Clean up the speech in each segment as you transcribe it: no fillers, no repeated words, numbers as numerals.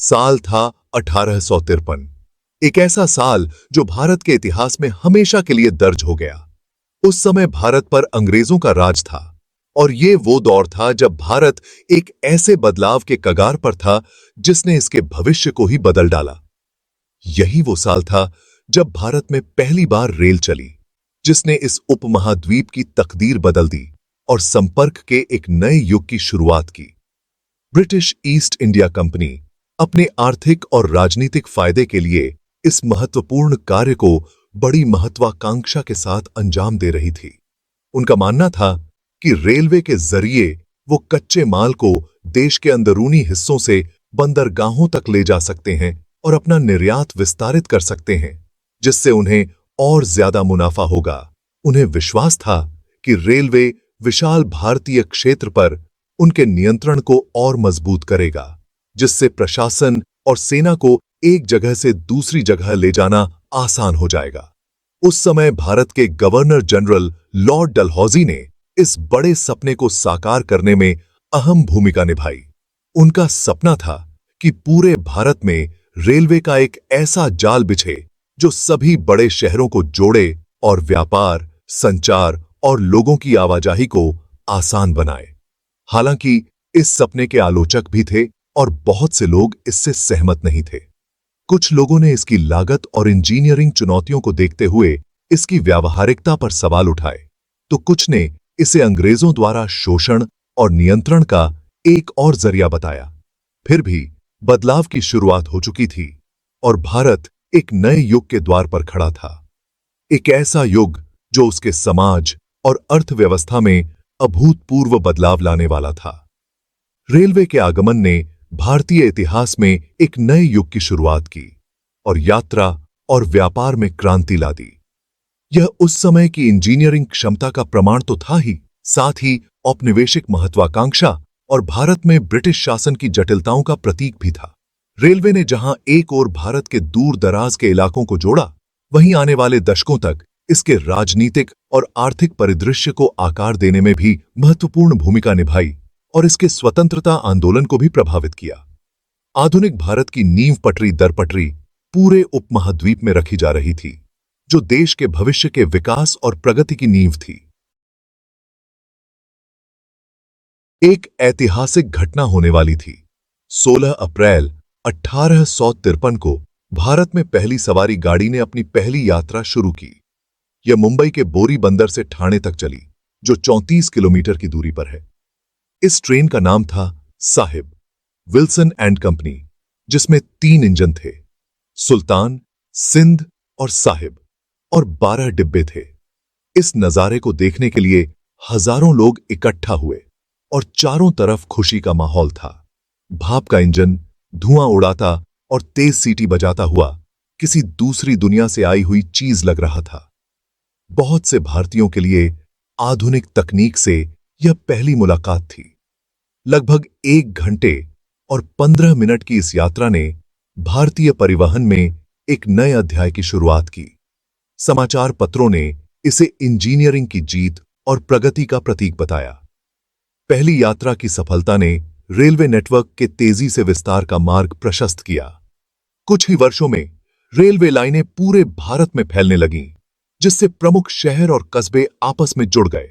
साल था 1853। एक ऐसा साल जो भारत के इतिहास में हमेशा के लिए दर्ज हो गया। उस समय भारत पर अंग्रेजों का राज था और ये वो दौर था जब भारत एक ऐसे बदलाव के कगार पर था जिसने इसके भविष्य को ही बदल डाला। यही वो साल था जब भारत में पहली बार रेल चली, जिसने इस उपमहाद्वीप की तकदीर बदल दी और संपर्क के एक नए युग की शुरुआत की। ब्रिटिश ईस्ट इंडिया कंपनी अपने आर्थिक और राजनीतिक फायदे के लिए इस महत्वपूर्ण कार्य को बड़ी महत्वाकांक्षा के साथ अंजाम दे रही थी। उनका मानना था कि रेलवे के जरिए वो कच्चे माल को देश के अंदरूनी हिस्सों से बंदरगाहों तक ले जा सकते हैं और अपना निर्यात विस्तारित कर सकते हैं, जिससे उन्हें और ज्यादा मुनाफा होगा। उन्हें विश्वास था कि रेलवे विशाल भारतीय क्षेत्र पर उनके नियंत्रण को और मजबूत करेगा, जिससे प्रशासन और सेना को एक जगह से दूसरी जगह ले जाना आसान हो जाएगा। उस समय भारत के गवर्नर जनरल लॉर्ड डलहौजी ने इस बड़े सपने को साकार करने में अहम भूमिका निभाई। उनका सपना था कि पूरे भारत में रेलवे का एक ऐसा जाल बिछे जो सभी बड़े शहरों को जोड़े और व्यापार, संचार और लोगों की आवाजाही को आसान बनाए। हालांकि इस सपने के आलोचक भी थे और बहुत से लोग इससे सहमत नहीं थे। कुछ लोगों ने इसकी लागत और इंजीनियरिंग चुनौतियों को देखते हुए इसकी व्यावहारिकता पर सवाल उठाए, तो कुछ ने इसे अंग्रेजों द्वारा शोषण और नियंत्रण का एक और जरिया बताया। फिर भी बदलाव की शुरुआत हो चुकी थी और भारत एक नए युग के द्वार पर खड़ा था। एक ऐसा युग जो उसके समाज और अर्थव्यवस्था में अभूतपूर्व बदलाव लाने वाला था। रेलवे के आगमन ने भारतीय इतिहास में एक नए युग की शुरुआत की और यात्रा और व्यापार में क्रांति ला दी। यह उस समय की इंजीनियरिंग क्षमता का प्रमाण तो था ही, साथ ही औपनिवेशिक महत्वाकांक्षा और भारत में ब्रिटिश शासन की जटिलताओं का प्रतीक भी था। रेलवे ने जहां एक ओर भारत के दूर दराज के इलाकों को जोड़ा, वहीं आने वाले दशकों तक इसके राजनीतिक और आर्थिक परिदृश्य को आकार देने में भी महत्वपूर्ण भूमिका निभाई और इसके स्वतंत्रता आंदोलन को भी प्रभावित किया। आधुनिक भारत की नींव पटरी दर पटरी पूरे उपमहाद्वीप में रखी जा रही थी, जो देश के भविष्य के विकास और प्रगति की नींव थी। एक ऐतिहासिक घटना होने वाली थी। 16 अप्रैल 1853 को भारत में पहली सवारी गाड़ी ने अपनी पहली यात्रा शुरू की। यह मुंबई के बोरी बंदर से ठाणे तक चली, जो 34 किलोमीटर की दूरी पर है। इस ट्रेन का नाम था साहिब, विल्सन एंड कंपनी, जिसमें 3 इंजन थे, सुल्तान, सिंध और साहिब, और 12 डिब्बे थे। इस नजारे को देखने के लिए हजारों लोग इकट्ठा हुए और चारों तरफ खुशी का माहौल था। भाप का इंजन धुआं उड़ाता और तेज सीटी बजाता हुआ किसी दूसरी दुनिया से आई हुई चीज लग रहा था। बहुत से भारतीयों के लिए आधुनिक तकनीक से यह पहली मुलाकात थी। लगभग 1 घंटे और 15 मिनट की इस यात्रा ने भारतीय परिवहन में एक नए अध्याय की शुरुआत की। समाचार पत्रों ने इसे इंजीनियरिंग की जीत और प्रगति का प्रतीक बताया। पहली यात्रा की सफलता ने रेलवे नेटवर्क के तेजी से विस्तार का मार्ग प्रशस्त किया। कुछ ही वर्षों में रेलवे लाइनें पूरे भारत में फैलने लगीं, जिससे प्रमुख शहर और कस्बे आपस में जुड़ गए।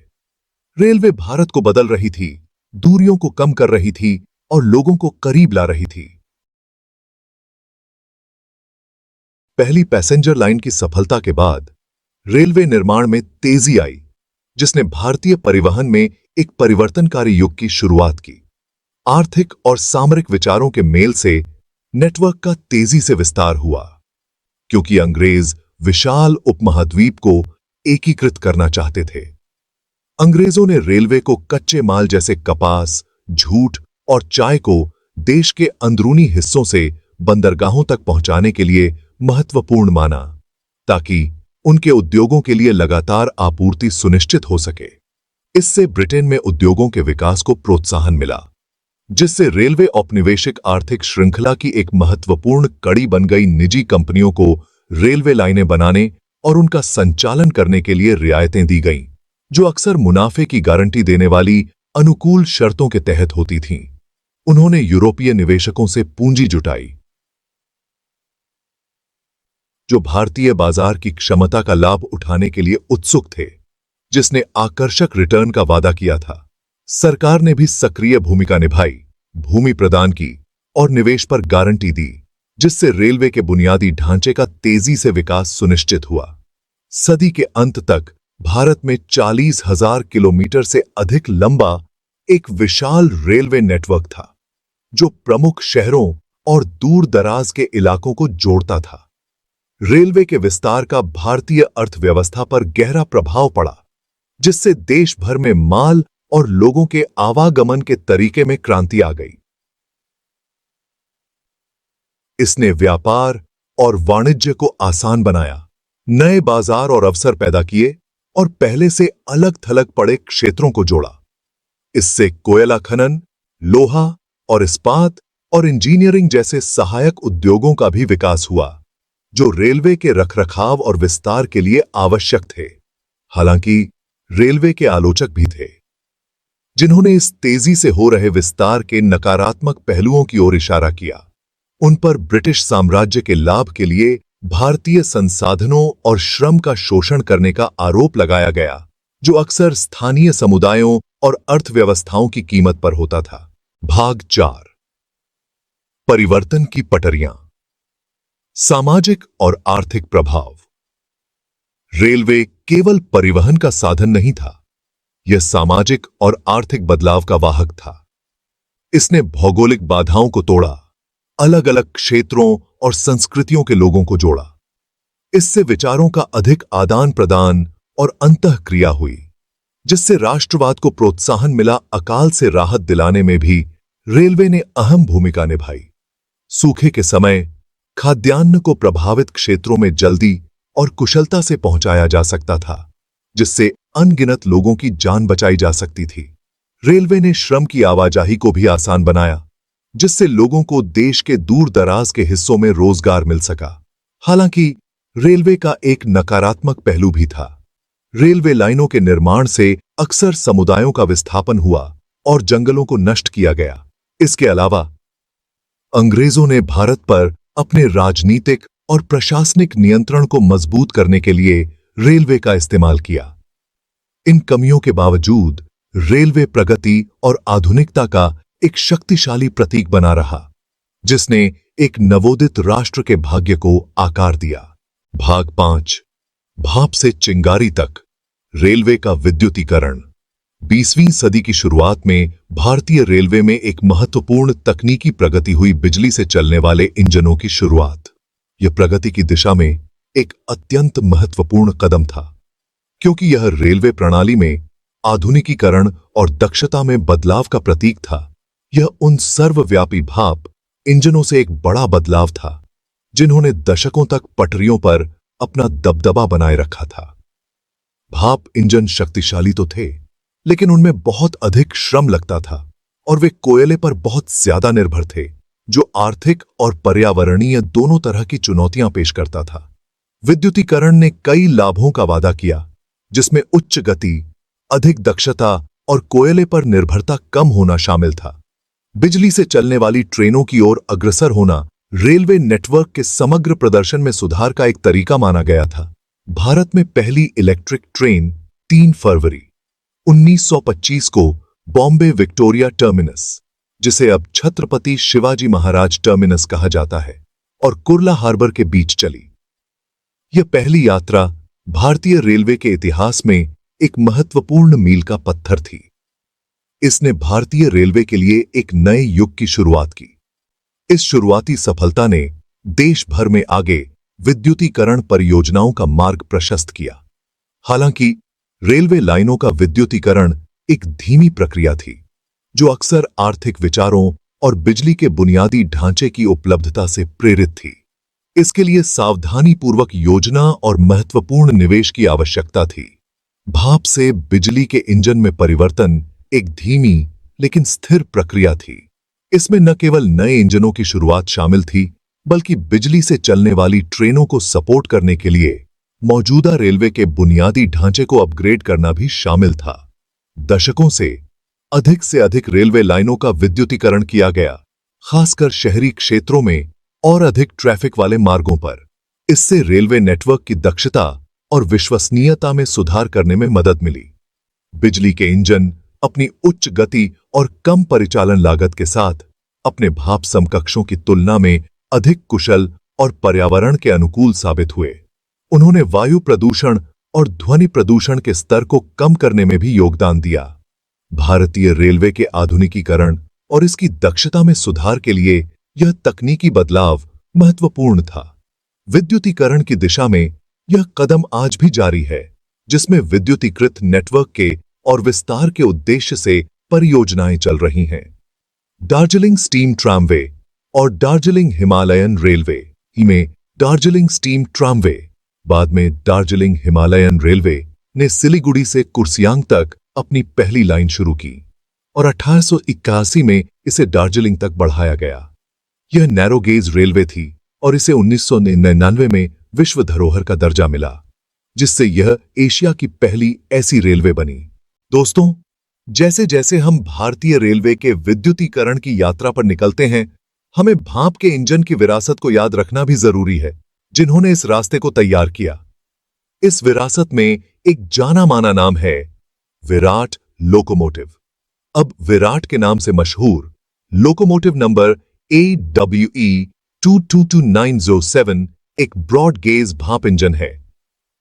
रेलवे भारत को बदल रही थी, दूरियों को कम कर रही थी और लोगों को करीब ला रही थी। पहली पैसेंजर लाइन की सफलता के बाद रेलवे निर्माण में तेजी आई, जिसने भारतीय परिवहन में एक परिवर्तनकारी युग की शुरुआत की। आर्थिक और सामरिक विचारों के मेल से नेटवर्क का तेजी से विस्तार हुआ, क्योंकि अंग्रेज विशाल उपमहाद्वीप को एकीकृत करना चाहते थे। अंग्रेजों ने रेलवे को कच्चे माल जैसे कपास, जूट और चाय को देश के अंदरूनी हिस्सों से बंदरगाहों तक पहुंचाने के लिए महत्वपूर्ण माना, ताकि उनके उद्योगों के लिए लगातार आपूर्ति सुनिश्चित हो सके। इससे ब्रिटेन में उद्योगों के विकास को प्रोत्साहन मिला, जिससे रेलवे औपनिवेशिक आर्थिक श्रृंखला की एक महत्वपूर्ण कड़ी बन गई। निजी कंपनियों को रेलवे लाइनें बनाने और उनका संचालन करने के लिए रियायतें दी गईं, जो अक्सर मुनाफे की गारंटी देने वाली अनुकूल शर्तों के तहत होती थीं। उन्होंने यूरोपीय निवेशकों से पूंजी जुटाई जो भारतीय बाजार की क्षमता का लाभ उठाने के लिए उत्सुक थे, जिसने आकर्षक रिटर्न का वादा किया था। सरकार ने भी सक्रिय भूमिका निभाई, भूमि प्रदान की और निवेश पर गारंटी दी, जिससे रेलवे के बुनियादी ढांचे का तेजी से विकास सुनिश्चित हुआ। सदी के अंत तक भारत में 40,000 किलोमीटर से अधिक लंबा एक विशाल रेलवे नेटवर्क था, जो प्रमुख शहरों और दूर दराज के इलाकों को जोड़ता था। रेलवे के विस्तार का भारतीय अर्थव्यवस्था पर गहरा प्रभाव पड़ा, जिससे देश भर में माल और लोगों के आवागमन के तरीके में क्रांति आ गई। इसने व्यापार और वाणिज्य को आसान बनाया, नए बाजार और अवसर पैदा किए और पहले से अलग थलग पड़े क्षेत्रों को जोड़ा। इससे कोयला खनन, लोहा और इस्पात और इंजीनियरिंग जैसे सहायक उद्योगों का भी विकास हुआ, जो रेलवे के रखरखाव और विस्तार के लिए आवश्यक थे। हालांकि रेलवे के आलोचक भी थे, जिन्होंने इस तेजी से हो रहे विस्तार के नकारात्मक पहलुओं की ओर इशारा किया। उन पर ब्रिटिश साम्राज्य के लाभ के लिए भारतीय संसाधनों और श्रम का शोषण करने का आरोप लगाया गया, जो अक्सर स्थानीय समुदायों और अर्थव्यवस्थाओं की कीमत पर होता था। भाग 4, परिवर्तन की पटरियां, सामाजिक और आर्थिक प्रभाव। रेलवे केवल परिवहन का साधन नहीं था, यह सामाजिक और आर्थिक बदलाव का वाहक था। इसने भौगोलिक बाधाओं को तोड़ा, अलग अलग क्षेत्रों और संस्कृतियों के लोगों को जोड़ा। इससे विचारों का अधिक आदान प्रदान और अंतःक्रिया हुई, जिससे राष्ट्रवाद को प्रोत्साहन मिला। अकाल से राहत दिलाने में भी रेलवे ने अहम भूमिका निभाई। सूखे के समय खाद्यान्न को प्रभावित क्षेत्रों में जल्दी और कुशलता से पहुंचाया जा सकता था, जिससे अनगिनत लोगों की जान बचाई जा सकती थी। रेलवे ने श्रम की आवाजाही को भी आसान बनाया, जिससे लोगों को देश के दूर दराज के हिस्सों में रोजगार मिल सका। हालांकि रेलवे का एक नकारात्मक पहलू भी था। रेलवे लाइनों के निर्माण से अक्सर समुदायों का विस्थापन हुआ और जंगलों को नष्ट किया गया। इसके अलावा अंग्रेजों ने भारत पर अपने राजनीतिक और प्रशासनिक नियंत्रण को मजबूत करने के लिए रेलवे का इस्तेमाल किया। इन कमियों के बावजूद रेलवे प्रगति और आधुनिकता का एक शक्तिशाली प्रतीक बना रहा, जिसने एक नवोदित राष्ट्र के भाग्य को आकार दिया। भाग 5, भाप से चिंगारी तक, रेलवे का विद्युतीकरण। 20वीं सदी की शुरुआत में भारतीय रेलवे में एक महत्वपूर्ण तकनीकी प्रगति हुई, बिजली से चलने वाले इंजनों की शुरुआत। यह प्रगति की दिशा में एक अत्यंत महत्वपूर्ण कदम था, क्योंकि यह रेलवे प्रणाली में आधुनिकीकरण और दक्षता में बदलाव का प्रतीक था। यह उन सर्वव्यापी भाप इंजनों से एक बड़ा बदलाव था, जिन्होंने दशकों तक पटरियों पर अपना दबदबा बनाए रखा था। भाप इंजन शक्तिशाली तो थे, लेकिन उनमें बहुत अधिक श्रम लगता था और वे कोयले पर बहुत ज्यादा निर्भर थे, जो आर्थिक और पर्यावरणीय दोनों तरह की चुनौतियां पेश करता था। विद्युतीकरण ने कई लाभों का वादा किया, जिसमें उच्च गति, अधिक दक्षता और कोयले पर निर्भरता कम होना शामिल था। बिजली से चलने वाली ट्रेनों की ओर अग्रसर होना रेलवे नेटवर्क के समग्र प्रदर्शन में सुधार का एक तरीका माना गया था। भारत में पहली इलेक्ट्रिक ट्रेन 3 फरवरी 1925 को बॉम्बे विक्टोरिया टर्मिनस, जिसे अब छत्रपति शिवाजी महाराज टर्मिनस कहा जाता है, और कुर्ला हार्बर के बीच चली। यह पहली यात्रा भारतीय रेलवे के इतिहास में एक महत्वपूर्ण मील का पत्थर थी। इसने भारतीय रेलवे के लिए एक नए युग की शुरुआत की। इस शुरुआती सफलता ने देश भर में आगे विद्युतीकरण परियोजनाओं का मार्ग प्रशस्त किया। हालांकि रेलवे लाइनों का विद्युतीकरण एक धीमी प्रक्रिया थी, जो अक्सर आर्थिक विचारों और बिजली के बुनियादी ढांचे की उपलब्धता से प्रेरित थी। इसके लिए सावधानीपूर्वक योजना और महत्वपूर्ण निवेश की आवश्यकता थी। भाप से बिजली के इंजन में परिवर्तन एक धीमी लेकिन स्थिर प्रक्रिया थी। इसमें न केवल नए इंजनों की शुरुआत शामिल थी, बल्कि बिजली से चलने वाली ट्रेनों को सपोर्ट करने के लिए मौजूदा रेलवे के बुनियादी ढांचे को अपग्रेड करना भी शामिल था। दशकों से अधिक रेलवे लाइनों का विद्युतीकरण किया गया, खासकर शहरी क्षेत्रों में और अधिक ट्रैफिक वाले मार्गों पर। इससे रेलवे नेटवर्क की दक्षता और विश्वसनीयता में सुधार करने में मदद मिली। बिजली के इंजन अपनी उच्च गति और कम परिचालन लागत के साथ अपने भाप समकक्षों की तुलना में अधिक कुशल और पर्यावरण के अनुकूल साबित हुए। उन्होंने वायु प्रदूषण और ध्वनि प्रदूषण के स्तर को कम करने में भी योगदान दिया। भारतीय रेलवे के आधुनिकीकरण और इसकी दक्षता में सुधार के लिए यह तकनीकी बदलाव महत्वपूर्ण था। विद्युतीकरण की दिशा में यह कदम आज भी जारी है, जिसमें विद्युतीकृत नेटवर्क के और विस्तार के उद्देश्य से परियोजनाएं चल रही हैं। दार्जिलिंग स्टीम ट्रामवे और दार्जिलिंग हिमालयन रेलवे में दार्जिलिंग स्टीम ट्रामवे, बाद में दार्जिलिंग हिमालयन रेलवे ने सिलीगुड़ी से कुर्सियांग तक अपनी पहली लाइन शुरू की और 1881 में इसे दार्जिलिंग तक बढ़ाया गया। यह नैरो गेज रेलवे थी और इसे 1999 में विश्व धरोहर का दर्जा मिला, जिससे यह एशिया की पहली ऐसी रेलवे बनी। दोस्तों, जैसे जैसे हम भारतीय रेलवे के विद्युतीकरण की यात्रा पर निकलते हैं, हमें भाप के इंजन की विरासत को याद रखना भी जरूरी है, जिन्होंने इस रास्ते को तैयार किया। इस विरासत में एक जाना माना नाम है विराट लोकोमोटिव। अब विराट के नाम से मशहूर लोकोमोटिव नंबर AWE 222907 एक ब्रॉड गेज भाप इंजन है,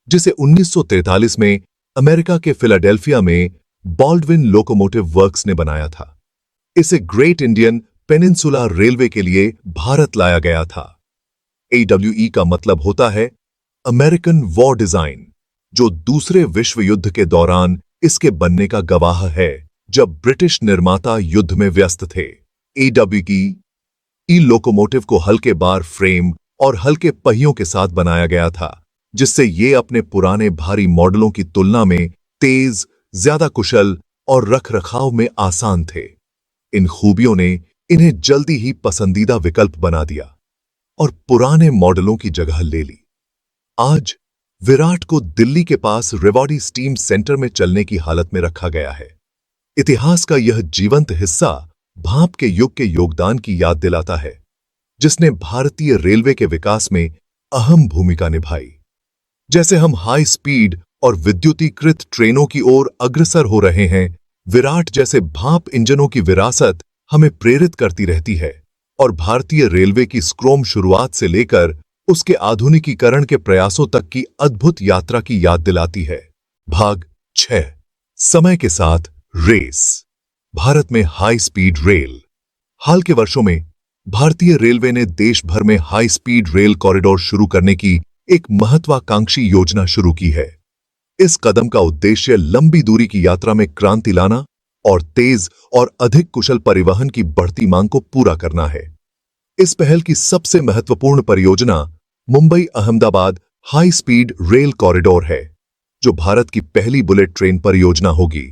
जिसे 1943 में अमेरिका के फिलाडेल्फिया में बॉल्डविन लोकोमोटिव वर्क्स ने बनाया था। इसे ग्रेट इंडियन पेनिनसुला रेलवे के लिए भारत लाया गया था। AWE का मतलब होता है अमेरिकन वॉर डिजाइन, जो दूसरे विश्व युद्ध के दौरान इसके बनने का गवाह है, जब ब्रिटिश निर्माता युद्ध में व्यस्त थे। AWE लोकोमोटिव को हल्के बार फ्रेम और हल्के पहियों के साथ बनाया गया था, जिससे ये अपने पुराने भारी मॉडलों की तुलना में तेज, ज्यादा कुशल और रखरखाव में आसान थे। इन खूबियों ने इन्हें जल्दी ही पसंदीदा विकल्प बना दिया और पुराने मॉडलों की जगह ले ली। आज विराट को दिल्ली के पास रेवाड़ी स्टीम सेंटर में चलने की हालत में रखा गया है। इतिहास का यह जीवंत हिस्सा भाप के युग के योगदान की याद दिलाता है, जिसने भारतीय रेलवे के विकास में अहम भूमिका निभाई। जैसे हम हाई स्पीड और विद्युतीकृत ट्रेनों की ओर अग्रसर हो रहे हैं, विराट जैसे भाप इंजनों की विरासत हमें प्रेरित करती रहती है और भारतीय रेलवे की स्क्रोम शुरुआत से लेकर उसके आधुनिकीकरण के प्रयासों तक की अद्भुत यात्रा की याद दिलाती है। भाग 6, समय के साथ रेस। भारत में हाई स्पीड रेल। हाल के वर्षों में भारतीय रेलवे ने देश भर में हाई स्पीड रेल कॉरिडोर शुरू करने की एक महत्वाकांक्षी योजना शुरू की है। इस कदम का उद्देश्य लंबी दूरी की यात्रा में क्रांति लाना और तेज और अधिक कुशल परिवहन की बढ़ती मांग को पूरा करना है। इस पहल की सबसे महत्वपूर्ण परियोजना Mumbai Ahmedabad high speed rail corridor है, जो भारत की पहली बुलेट ट्रेन परियोजना होगी।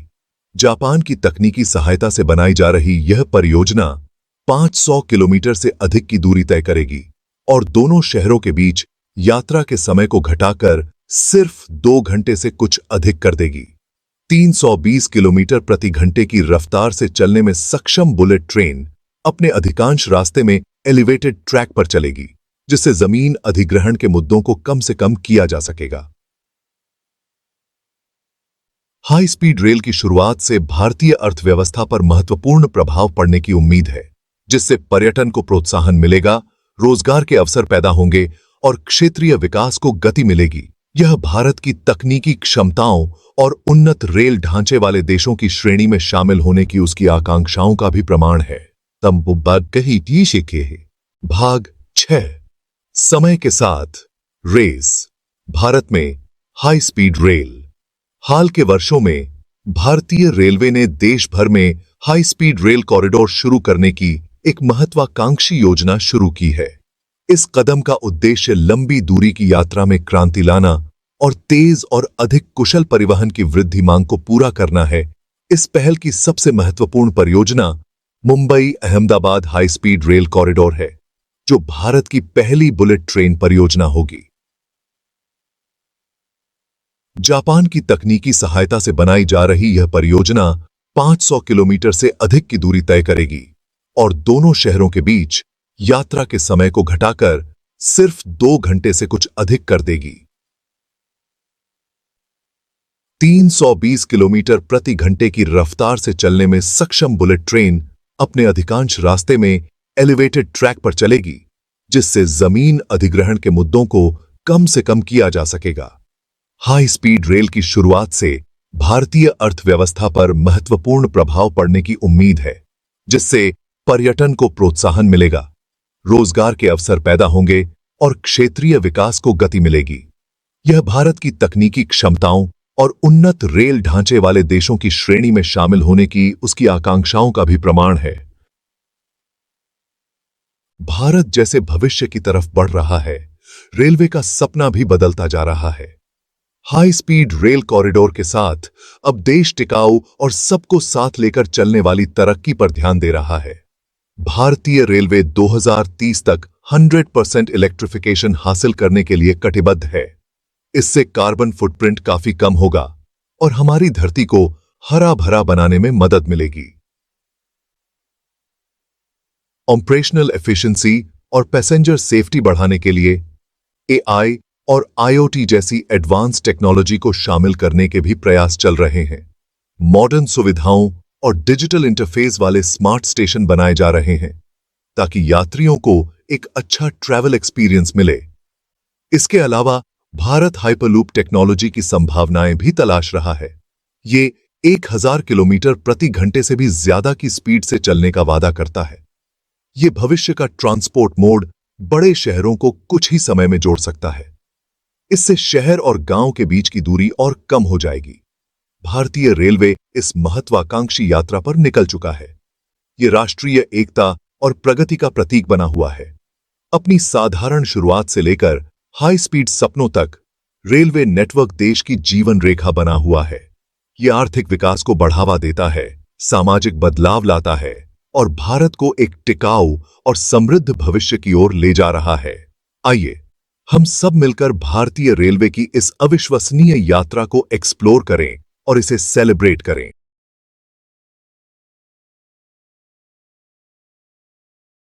जापान की तकनीकी सहायता से बनाई जा रही यह परियोजना 500 किलोमीटर से अधिक की दूरी तय करेगी और दोनों शहरों के बीच यात्रा के समय को घटाकर सिर्फ 2 घंटे से कुछ अधिक कर देगी। 320 किलोमीटर प्रति घंटे की रफ्तार से चलने में सक्षम बुलेट ट्रेन अपने अधिकांश रास्ते में एलिवेटेड ट्रैक पर चलेगी, जिससे जमीन अधिग्रहण के मुद्दों को कम से कम किया जा सकेगा। हाई स्पीड रेल की शुरुआत से भारतीय अर्थव्यवस्था पर महत्वपूर्ण प्रभाव पड़ने की उम्मीद है, जिससे पर्यटन को प्रोत्साहन मिलेगा, रोजगार के अवसर पैदा होंगे और क्षेत्रीय विकास को गति मिलेगी। यह भारत की तकनीकी क्षमताओं और उन्नत रेल ढांचे वाले देशों की श्रेणी में शामिल होने की उसकी आकांक्षाओं का भी प्रमाण है। भाग 6, समय के साथ रेस। भारत में हाई स्पीड रेल। हाल के वर्षों में भारतीय रेलवे ने देश भर में हाई स्पीड रेल कॉरिडोर शुरू करने की एक महत्वाकांक्षी योजना शुरू की है। इस कदम का उद्देश्य लंबी दूरी की यात्रा में क्रांति लाना और तेज और अधिक कुशल परिवहन की वृद्धि मांग को पूरा करना है। इस पहल की सबसे महत्वपूर्ण परियोजना Mumbai Ahmedabad high speed rail corridor है, जो भारत की पहली बुलेट ट्रेन परियोजना होगी। जापान की तकनीकी सहायता से बनाई जा रही यह परियोजना 500 किलोमीटर से अधिक की दूरी तय करेगी और दोनों शहरों के बीच यात्रा के समय को घटाकर सिर्फ 2 घंटे से कुछ अधिक कर देगी। 320 किलोमीटर प्रति घंटे की रफ्तार से चलने में सक्षम बुलेट ट्रेन अपने अधिकांश रास्ते में एलिवेटेड ट्रैक पर चलेगी, जिससे जमीन अधिग्रहण के मुद्दों को कम से कम किया जा सकेगा। हाई स्पीड रेल की शुरुआत से भारतीय अर्थव्यवस्था पर महत्वपूर्ण प्रभाव पड़ने की उम्मीद है, जिससे पर्यटन को प्रोत्साहन मिलेगा, रोजगार के अवसर पैदा होंगे और क्षेत्रीय विकास को गति मिलेगी। यह भारत की तकनीकी क्षमताओं और उन्नत रेल ढांचे वाले देशों की श्रेणी में शामिल होने की उसकी आकांक्षाओं का भी प्रमाण है। भारत जैसे भविष्य की तरफ बढ़ रहा है, रेलवे का सपना भी बदलता जा रहा है। हाई स्पीड रेल कॉरिडोर के साथ अब देश टिकाऊ और सबको साथ लेकर चलने वाली तरक्की पर ध्यान दे रहा है। भारतीय रेलवे 2030 तक 100% इलेक्ट्रिफिकेशन हासिल करने के लिए कटिबद्ध है। इससे कार्बन फुटप्रिंट काफी कम होगा और हमारी धरती को हरा भरा बनाने में मदद मिलेगी। ऑपरेशनल एफिशिएंसी और पैसेंजर सेफ्टी बढ़ाने के लिए एआई और आईओटी जैसी एडवांस टेक्नोलॉजी को शामिल करने के भी प्रयास चल रहे हैं। मॉडर्न सुविधाओं और डिजिटल इंटरफेस वाले स्मार्ट स्टेशन बनाए जा रहे हैं, ताकि यात्रियों को एक अच्छा ट्रैवल एक्सपीरियंस मिले। इसके अलावा भारत हाइपरलूप टेक्नोलॉजी की संभावनाएं भी तलाश रहा है। ये 1000 किलोमीटर प्रति घंटे से भी ज्यादा की स्पीड से चलने का वादा करता है। ये भविष्य का ट्रांसपोर्ट मोड बड़े शहरों को कुछ ही समय में जोड़ सकता है। इससे शहर और गांव के बीच की दूरी और कम हो जाएगी। भारतीय रेलवे इस महत्वाकांक्षी यात्रा पर निकल चुका है। ये राष्ट्रीय एकता और प्रगति का प्रतीक बना हुआ है। अपनी साधारण शुरुआत से लेकर हाई स्पीड सपनों तक रेलवे नेटवर्क देश की जीवन रेखा बना हुआ है। ये आर्थिक विकास को बढ़ावा देता है, सामाजिक बदलाव लाता है और भारत को एक टिकाऊ और समृद्ध भविष्य की ओर ले जा रहा है। आइए हम सब मिलकर भारतीय रेलवे की इस अविश्वसनीय यात्रा को एक्सप्लोर करें और इसे सेलिब्रेट करें।